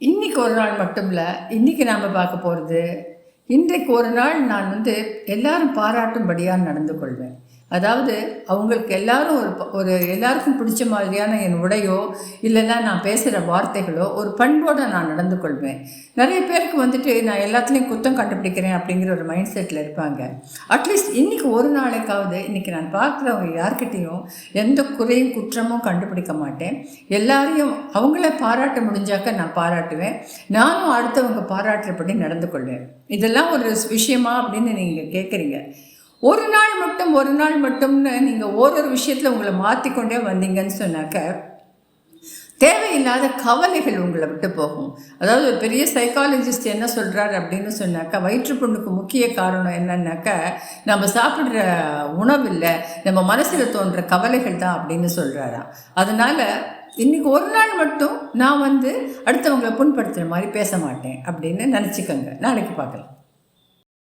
இன்றைக்கி ஒரு நாள் மட்டும் இல்லை, இன்றைக்கி நாம் பார்க்க போகிறது, இன்றைக்கு ஒரு நாள் நான் எல்லாரும் பாராட்டும்படியாக நடந்து கொள்வேன். அதாவது அவங்களுக்கு எல்லாரும் எல்லாருக்கும் பிடிச்ச மாதிரியான என் உடையோ இல்லைன்னா நான் பேசுகிற வார்த்தைகளோ ஒரு பண்போடு நான் நடந்து கொள்வேன். நிறைய பேருக்கு நான் எல்லாத்துலேயும் குத்தம் கண்டுபிடிக்கிறேன் அப்படிங்கிற ஒரு மைண்ட் செட்டில் இருப்பாங்க. அட்லீஸ்ட் இன்றைக்கி ஒரு நாளைக்காவது இன்றைக்கி நான் பார்க்குறவங்க யார்கிட்டையும் எந்த குறையும் குற்றமும் கண்டுபிடிக்க மாட்டேன். எல்லாரையும் அவங்கள பாராட்ட முடிஞ்சாக்க நான் பாராட்டுவேன். நானும் அடுத்தவங்க பாராட்டுறபடி நடந்து கொள்வேன். இதெல்லாம் ஒரு விஷயமா அப்படின்னு நீங்கள் கேட்குறீங்க. ஒரு நாள் மட்டும்னு நீங்கள் ஒரு விஷயத்தில் உங்களை மாற்றிக்கொண்டே வந்தீங்கன்னு சொன்னாக்க தேவையில்லாத கவலைகள் உங்களை விட்டு போகும். அதாவது ஒரு பெரிய சைக்காலஜிஸ்ட் என்ன சொல்கிறார் அப்படின்னு சொன்னாக்கா, வயிற்றுப்புண்ணுக்கு முக்கிய காரணம் என்னன்னாக்கா நம்ம சாப்பிட்ற உணவு இல்லை, நம்ம மனசில் தோன்ற கவலைகள் தான் அப்படின்னு சொல்கிறாராம். அதனால் இன்றைக்கி ஒரு நாள் மட்டும் நான் அடுத்தவங்களை புண்படுத்துகிற மாதிரி பேச மாட்டேன் அப்படின்னு நினச்சிக்கோங்க. நாளைக்கு பார்க்கலாம்.